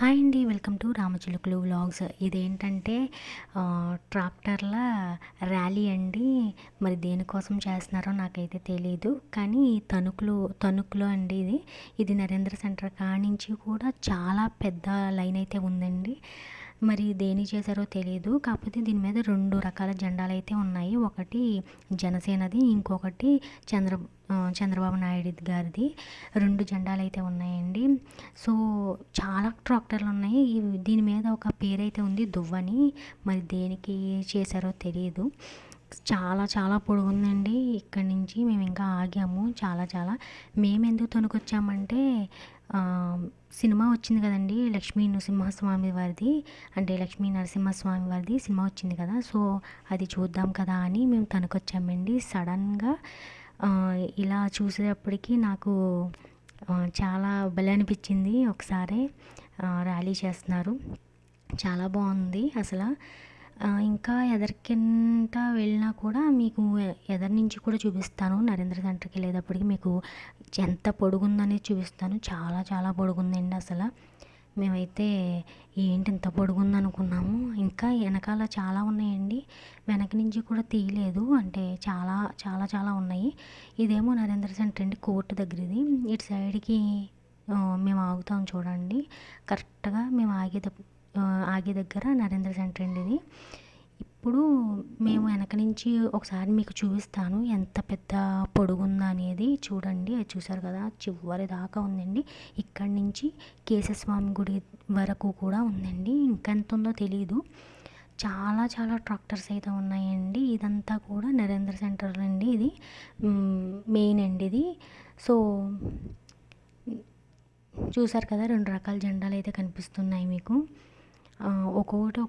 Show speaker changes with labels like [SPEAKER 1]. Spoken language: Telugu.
[SPEAKER 1] హాయ్ అండి. వెల్కమ్ టు రామచిలుకలు వ్లాగ్స్. ఇదేంటంటే ట్రాక్టర్ల ర్యాలీ అండి. మరి దేనికోసం చేస్తున్నారో నాకైతే తెలీదు. కానీ తణుకులో అండి ఇది నరేంద్ర సెంటర్ కానించి కూడా చాలా పెద్ద లైన్ అయితే ఉందండి. మరి దేనికి చేశారో తెలీదు. కాకపోతే దీని మీద 2 రకాల జెండాలైతే ఉన్నాయి. ఒకటి జనసేనది, ఇంకొకటి చంద్రబాబు నాయుడు గారిది. 2 జెండాలైతే ఉన్నాయండి. సో చాలా ట్రాక్టర్లు ఉన్నాయి. దీని మీద ఒక పేరైతే ఉంది దువ్వని. మరి దేనికి చేశారో తెలియదు. చాలా చాలా పొడుగుందండి. ఇక్కడి నుంచి మేము ఇంకా ఆగాము. మేమెందుకు తణుకొచ్చామంటే సినిమా వచ్చింది కదండి, లక్ష్మీ నరసింహస్వామి వారిది సినిమా వచ్చింది కదా. సో అది చూద్దాం కదా అని మేము తణుకొచ్చామండి. సడన్గా ఇలా చూసేటప్పటికి నాకు చాలా భలే అనిపించింది. ఒకసారి ర్యాలీ చేస్తున్నారు, చాలా బాగుంది అసలు. ఇంకా ఎదరికింట వెళ్ళినా కూడా మీకు ఎదరి నుంచి కూడా చూపిస్తాను. నరేంద్ర సెంటర్కి వెళ్ళేటప్పటికి మీకు ఎంత పొడుగుందనేది చూపిస్తాను. చాలా చాలా పొడుగుందండి అసలు. మేమైతే ఏంటి ఇంత పొడుగుంది అనుకున్నాము. ఇంకా వెనకాల చాలా ఉన్నాయండి. వెనక నుంచి కూడా తీయలేదు, అంటే చాలా చాలా చాలా ఉన్నాయి. ఇదేమో నరేంద్ర సెంటర్ అండి, కోర్టు దగ్గరది. ఇటు సైడ్కి మేము ఆగుతాం చూడండి. కరెక్ట్గా మేము ఆగే దగ్గర నరేంద్ర సెంటర్ అండి ఇది. ఇప్పుడు మేము వెనక నుంచి ఒకసారి మీకు చూపిస్తాను ఎంత పెద్ద పొడుగుందా అనేది. చూడండి, అది చూసారు కదా, చివరి దాకా ఉందండి. ఇక్కడి నుంచి కేశవస్వామి గుడి వరకు కూడా ఉందండి. ఇంకెంత ఉందో తెలీదు. చాలా చాలా ట్రాక్టర్స్ అయితే ఉన్నాయండి. ఇదంతా కూడా నరేంద్ర సెంటర్ అండి. ఇది మెయిన్ అండి ఇది. సో చూసారు కదా, 2 రకాల జెండాలు అయితే కనిపిస్తున్నాయి మీకు. ఒక్కొక్కటి